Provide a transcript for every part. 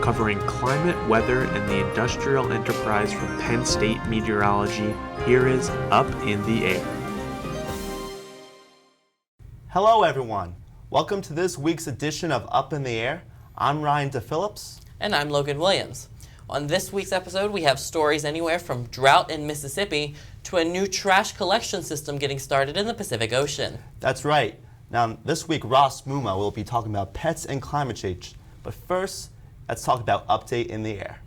covering climate, weather, and the industrial enterprise from Penn State Meteorology. Here is Up in the Air. Hello everyone. Welcome to this week's edition of Up in the Air. I'm Ryan DePhillips. And I'm Logan Williams. On this week's episode, we have stories anywhere from drought in Mississippi to a new trash collection system getting started in the Pacific Ocean. That's right. Now, this week, Ross Muma will be talking about pets and climate change. But first, let's talk about Update in the Air.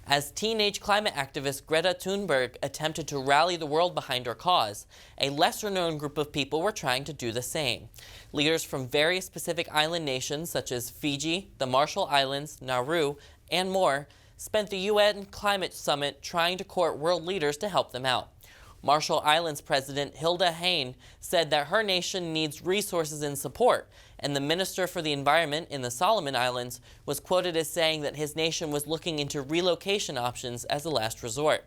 As teenage climate activist Greta Thunberg attempted to rally the world behind her cause, a lesser-known group of people were trying to do the same. Leaders from various Pacific Island nations such as Fiji, the Marshall Islands, Nauru, and more spent the UN Climate Summit trying to court world leaders to help them out. Marshall Islands President Hilda Hain said that her nation needs resources and support, and the Minister for the Environment in the Solomon Islands was quoted as saying that his nation was looking into relocation options as a last resort.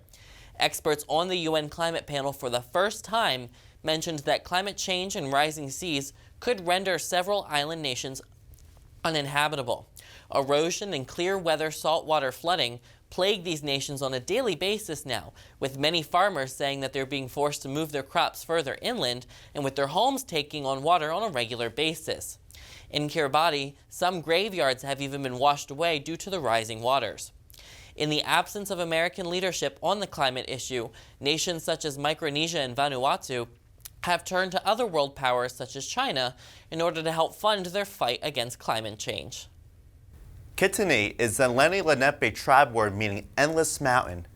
Experts on the UN climate panel for the first time mentioned that climate change and rising seas could render several island nations uninhabitable. Erosion and clear weather saltwater flooding plague these nations on a daily basis now, with many farmers saying that they're being forced to move their crops further inland and with their homes taking on water on a regular basis. In Kiribati, some graveyards have even been washed away due to the rising waters. In the absence of American leadership on the climate issue, nations such as Micronesia and Vanuatu have turned to other world powers such as China in order to help fund their fight against climate change. Kitini is the Lenni Lenape tribe word meaning endless mountain.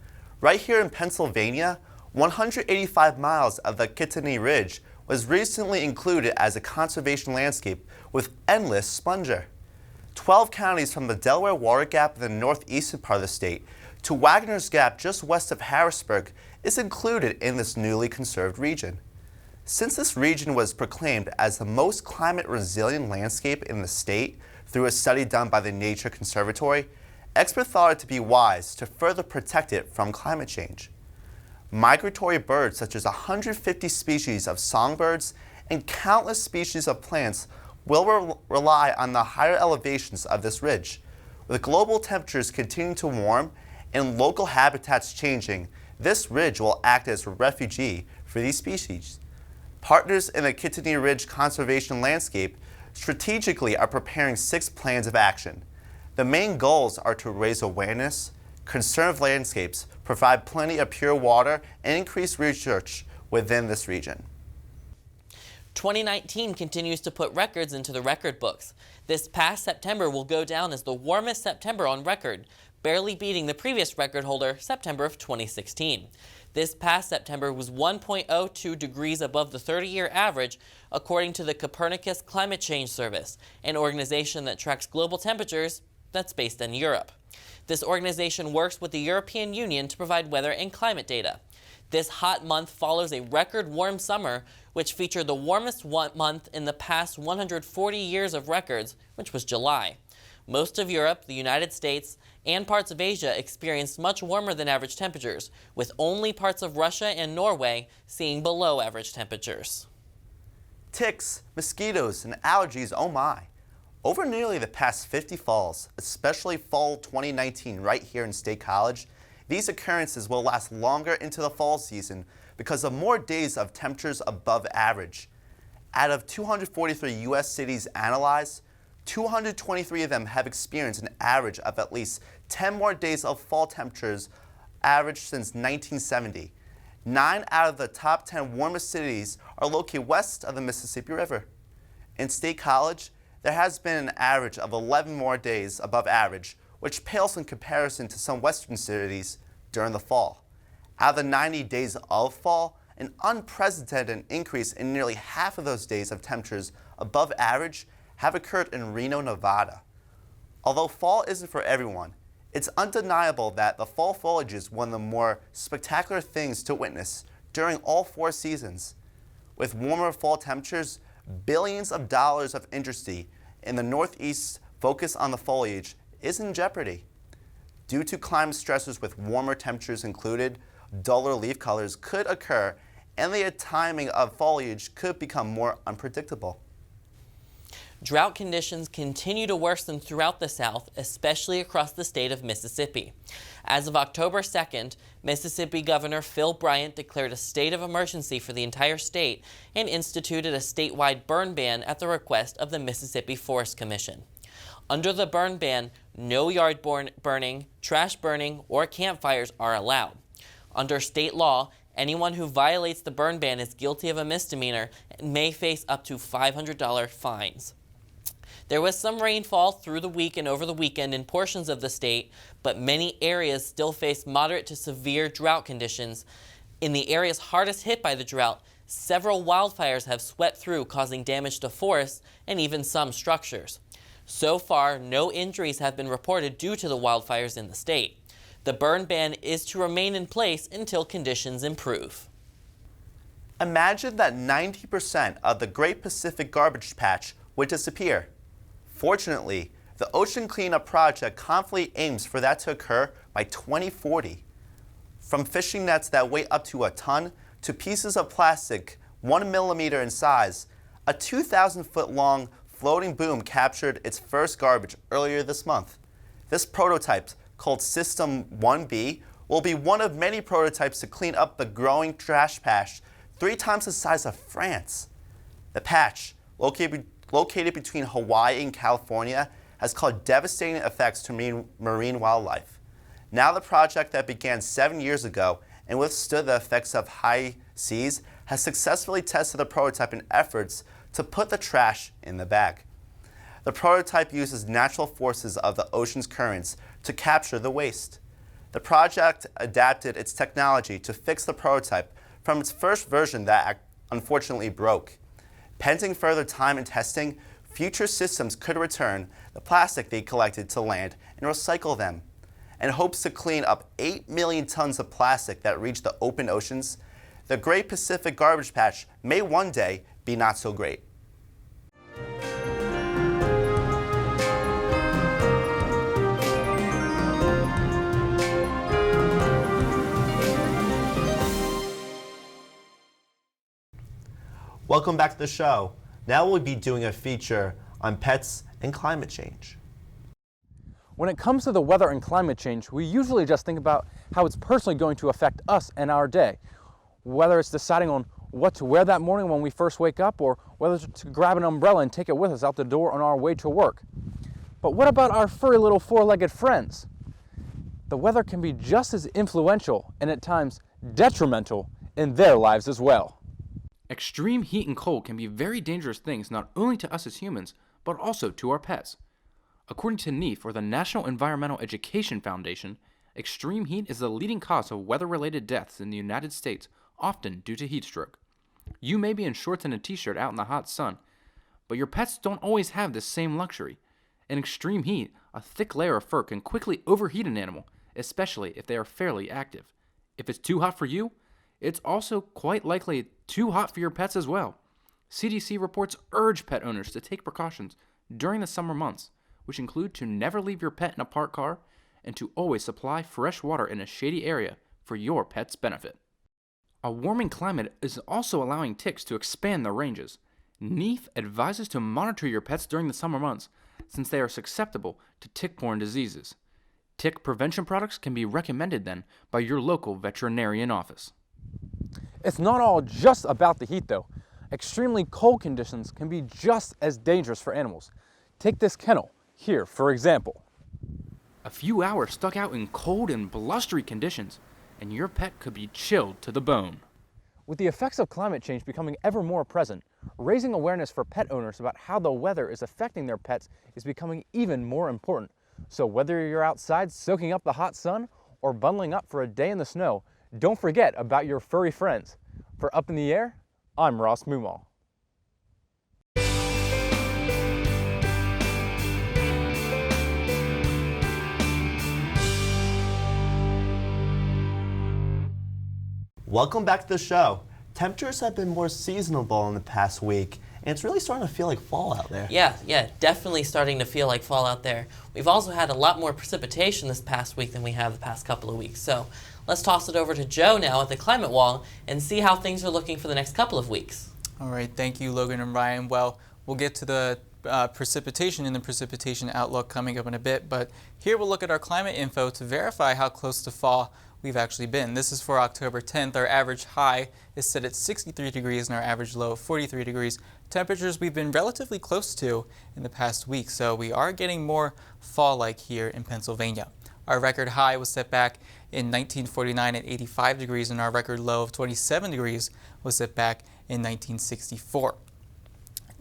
Right here in Pennsylvania, 185 miles of the Kitini Ridge was recently included as a conservation landscape with endless splendor. 12 counties from the Delaware Water Gap in the northeastern part of the state to Wagner's Gap just west of Harrisburg is included in this newly conserved region. Since this region was proclaimed as the most climate resilient landscape in the state through a study done by the Nature Conservatory, experts thought it to be wise to further protect it from climate change. Migratory birds such as 150 species of songbirds and countless species of plants will rely on the higher elevations of this ridge. With global temperatures continuing to warm and local habitats changing, this ridge will act as a refuge for these species. Partners in the Kitini Ridge Conservation Landscape strategically are preparing 6 plans of action. The main goals are to raise awareness, conserve landscapes, provide plenty of pure water, and increase research within this region. 2019 continues to put records into the record books. This past September will go down as the warmest September on record, barely beating the previous record holder, September of 2016. This past September was 1.02 degrees above the 30-year average, according to the Copernicus Climate Change Service, an organization that tracks global temperatures that's based in Europe. This organization works with the European Union to provide weather and climate data. This hot month follows a record warm summer, which featured the warmest month in the past 140 years of records, which was July. Most of Europe, the United States, and parts of Asia experienced much warmer than average temperatures, with only parts of Russia and Norway seeing below average temperatures. Ticks, mosquitoes, and allergies, oh my. Over nearly the past 50 falls, especially fall 2019 right here in State College, these occurrences will last longer into the fall season because of more days of temperatures above average. Out of 243 U.S. cities analyzed, 223 of them have experienced an average of at least 10 more days of fall temperatures averaged since 1970. 9 out of the top 10 warmest cities are located west of the Mississippi River. In State College, there has been an average of 11 more days above average, which pales in comparison to some western cities during the fall. Out of the 90 days of fall, an unprecedented increase in nearly half of those days of temperatures above average have occurred in Reno, Nevada. Although fall isn't for everyone, it's undeniable that the fall foliage is one of the more spectacular things to witness during all 4 seasons. With warmer fall temperatures, billions of dollars of industry in the Northeast focus on the foliage is in jeopardy. Due to climate stressors with warmer temperatures included, duller leaf colors could occur, and the timing of foliage could become more unpredictable. Drought conditions continue to worsen throughout the South, especially across the state of Mississippi. As of October 2nd, Mississippi Governor Phil Bryant declared a state of emergency for the entire state and instituted a statewide burn ban at the request of the Mississippi Forest Commission. Under the burn ban, no yard burning, trash burning, or campfires are allowed. Under state law, anyone who violates the burn ban is guilty of a misdemeanor and may face up to $500 fines. There was some rainfall through the week and over the weekend in portions of the state, but many areas still face moderate to severe drought conditions. In the areas hardest hit by the drought, several wildfires have swept through, causing damage to forests and even some structures. So far, no injuries have been reported due to the wildfires in the state. The burn ban is to remain in place until conditions improve. Imagine that 90% of the Great Pacific Garbage Patch would disappear. Fortunately, the Ocean Cleanup Project confidently aims for that to occur by 2040. From fishing nets that weigh up to a ton to pieces of plastic 1 millimeter in size, a 2,000-foot-long floating boom captured its first garbage earlier this month. This prototype, called System 1B, will be one of many prototypes to clean up the growing trash patch 3 times the size of France. The patch, located between Hawaii and California, has caused devastating effects to marine wildlife. Now the project that began 7 years ago and withstood the effects of high seas has successfully tested the prototype in efforts to put the trash in the bag. The prototype uses natural forces of the ocean's currents to capture the waste. The project adapted its technology to fix the prototype from its first version that unfortunately broke. Pending further time and testing, future systems could return the plastic they collected to land and recycle them. And hopes to clean up 8 million tons of plastic that reach the open oceans, the Great Pacific Garbage Patch may one day be not so great. Welcome back to the show. Now we'll be doing a feature on pets and climate change. When it comes to the weather and climate change, we usually just think about how it's personally going to affect us and our day. Whether it's deciding on what to wear that morning when we first wake up, or whether to grab an umbrella and take it with us out the door on our way to work. But what about our furry little four-legged friends? The weather can be just as influential and at times detrimental in their lives as well. Extreme heat and cold can be very dangerous things not only to us as humans, but also to our pets. According to NEF, or the National Environmental Education Foundation, extreme heat is the leading cause of weather-related deaths in the United States, often due to heat stroke. You may be in shorts and a t-shirt out in the hot sun, but your pets don't always have this same luxury. In extreme heat, a thick layer of fur can quickly overheat an animal, especially if they are fairly active. If it's too hot for you, it's also quite likely too hot for your pets as well. CDC reports urge pet owners to take precautions during the summer months, which include to never leave your pet in a parked car and to always supply fresh water in a shady area for your pet's benefit. A warming climate is also allowing ticks to expand their ranges. NEF advises to monitor your pets during the summer months since they are susceptible to tick-borne diseases. Tick prevention products can be recommended then by your local veterinarian office. It's not all just about the heat though. Extremely cold conditions can be just as dangerous for animals. Take this kennel here, for example. A few hours stuck out in cold and blustery conditions, and your pet could be chilled to the bone. With the effects of climate change becoming ever more present, raising awareness for pet owners about how the weather is affecting their pets is becoming even more important. So whether you're outside soaking up the hot sun or bundling up for a day in the snow, don't forget about your furry friends. For Up in the Air, I'm Ross Mumal. Welcome back to the show. Temperatures have been more seasonable in the past week, And it's really starting to feel like fall out there. Yeah, definitely starting to feel like fall out there. We've also had a lot more precipitation this past week than we have the past couple of weeks. So let's toss it over to Joe now at the Climate Wall and see how things are looking for the next couple of weeks. All right, thank you, Logan and Ryan. Well, we'll get to the precipitation and the precipitation outlook coming up in a bit, but here we'll look at our climate info to verify how close to fall we've actually been. This is for October 10th. Our average high is set at 63 degrees and our average low 43 degrees. Temperatures we've been relatively close to in the past week, so we are getting more fall-like here in Pennsylvania. Our record high was set back in 1949 at 85 degrees, and our record low of 27 degrees was set back in 1964.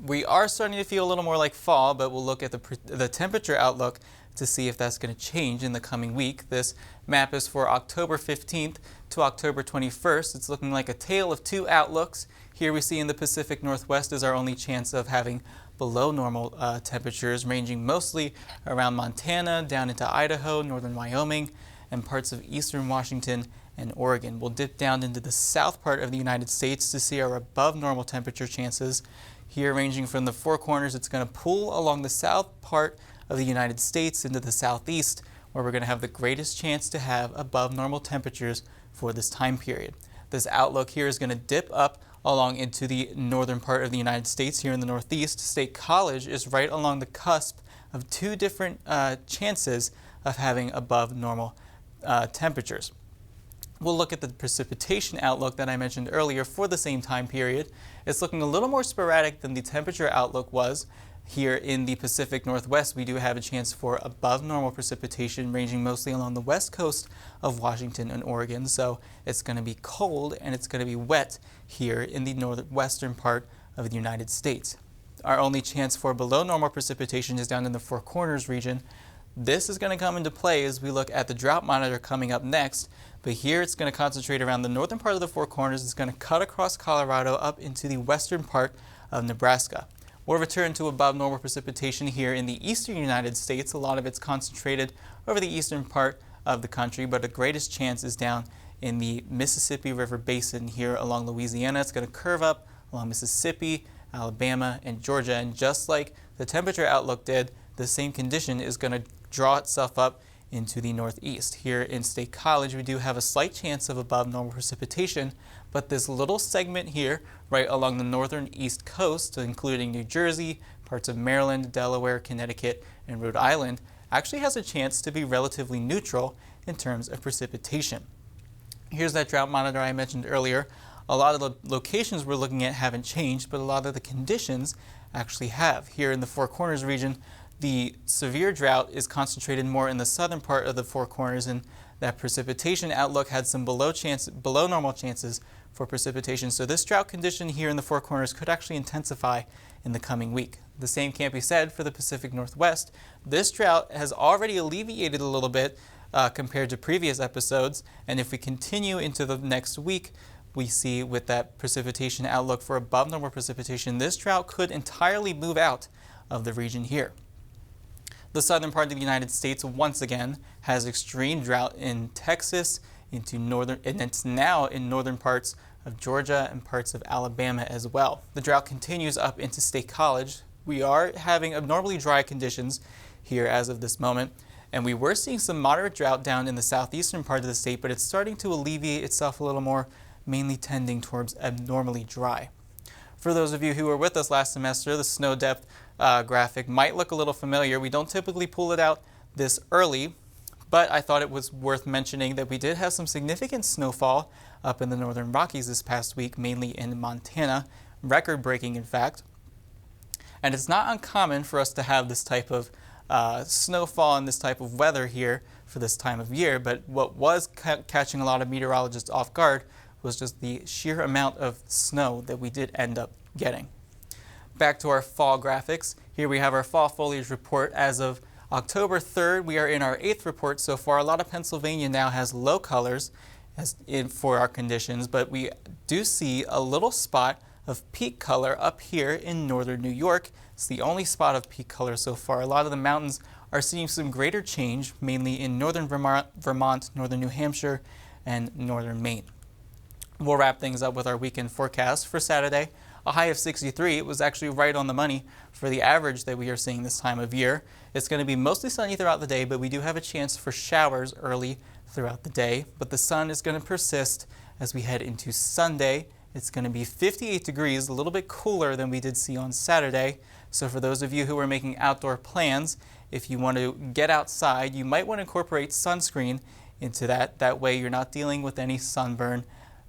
We are starting to feel a little more like fall, but we'll look at the temperature outlook to see if that's going to change in the coming week. This map is for October 15th to October 21st. It's looking like a tale of two outlooks. Here we see in the Pacific Northwest is our only chance of having below normal temperatures, ranging mostly around Montana, down into Idaho, northern Wyoming, and parts of eastern Washington and Oregon. We'll dip down into the south part of the United States to see our above normal temperature chances. Here, ranging from the Four Corners, it's going to pull along the south part of the United States into the southeast, where we're going to have the greatest chance to have above normal temperatures for this time period. This outlook here is going to dip up along into the northern part of the United States. Here in the Northeast, State College is right along the cusp of two different chances of having above normal temperatures. We'll look at the precipitation outlook that I mentioned earlier for the same time period. It's looking a little more sporadic than the temperature outlook was. Here in the Pacific Northwest, we do have a chance for above normal precipitation, ranging mostly along the west coast of Washington and Oregon. So it's going to be cold and it's going to be wet here in the northwestern part of the United States. Our only chance for below normal precipitation is down in the Four Corners region. This is going to come into play as we look at the drought monitor coming up next, but here it's going to concentrate around the northern part of the Four Corners. It's going to cut across Colorado up into the western part of Nebraska. We'll return to above normal precipitation here in the eastern United States. A lot of it's concentrated over the eastern part of the country, but the greatest chance is down in the Mississippi River Basin here along Louisiana. It's going to curve up along Mississippi, Alabama, and Georgia, and just like the temperature outlook did, the same condition is going to draw itself up into the northeast. Here in State College, we do have a slight chance of above normal precipitation, but this little segment here, right along the northern east coast, including New Jersey, parts of Maryland, Delaware, Connecticut, and Rhode Island, actually has a chance to be relatively neutral in terms of precipitation. Here's that drought monitor I mentioned earlier. A lot of the locations we're looking at haven't changed, but a lot of the conditions actually have. Here in the Four Corners region, the severe drought is concentrated more in the southern part of the Four Corners, and that precipitation outlook had some below normal chances for precipitation. So this drought condition here in the Four Corners could actually intensify in the coming week. The same can't be said for the Pacific Northwest. This drought has already alleviated a little bit compared to previous episodes, and if we continue into the next week, we see with that precipitation outlook for above normal precipitation, this drought could entirely move out of the region here. The southern part of the United States once again has extreme drought in Texas, and it's now in northern parts of Georgia and parts of Alabama as well. The drought continues up into State College. We are having abnormally dry conditions here as of this moment, and we were seeing some moderate drought down in the southeastern part of the state, but it's starting to alleviate itself a little more, mainly tending towards abnormally dry. For those of you who were with us last semester, the snow depth graphic might look a little familiar. We don't typically pull it out this early, but I thought it was worth mentioning that we did have some significant snowfall up in the northern Rockies this past week, mainly in Montana, record-breaking in fact. And it's not uncommon for us to have this type of snowfall and this type of weather here for this time of year, but what was catching a lot of meteorologists off guard was just the sheer amount of snow that we did end up getting. Back to our fall graphics. Here we have our fall foliage report. As of October 3rd, we are in our 8th report so far. A lot of Pennsylvania now has low colors for our conditions, but we do see a little spot of peak color up here in northern New York. It's the only spot of peak color so far. A lot of the mountains are seeing some greater change, mainly in northern Vermont, northern New Hampshire, and northern Maine. We'll wrap things up with our weekend forecast for Saturday. a high of 63. It was actually right on the money for the average that we are seeing this time of year. It's going to be mostly sunny throughout the day, but we do have a chance for showers early throughout the day. But the sun is going to persist as we head into Sunday. It's going to be 58 degrees, a little bit cooler than we did see on Saturday. So for those of you who are making outdoor plans, if you want to get outside, you might want to incorporate sunscreen into that. That way you're not dealing with any sunburn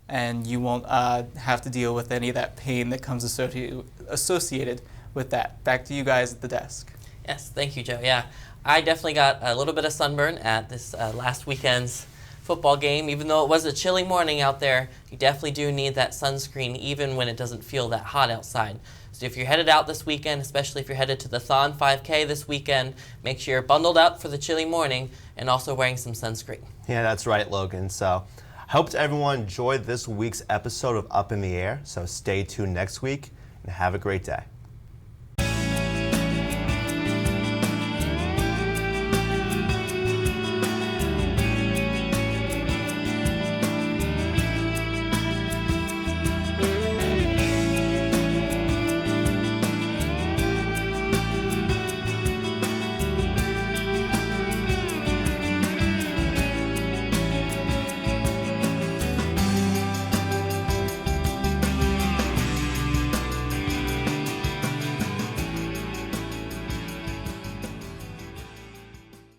and you won't have to deal with any of that pain that comes associated with that. Back to you guys at the desk. Yes, thank you, Joe. Yeah, I definitely got a little bit of sunburn at this last weekend's football game. Even though it was a chilly morning out there, you definitely do need that sunscreen even when it doesn't feel that hot outside. So if you're headed out this weekend, especially if you're headed to the Thon 5K this weekend, make sure you're bundled up for the chilly morning and also wearing some sunscreen. Yeah, that's right, Logan. So I hope everyone enjoyed this week's episode of Up in the Air. So stay tuned next week and have a great day.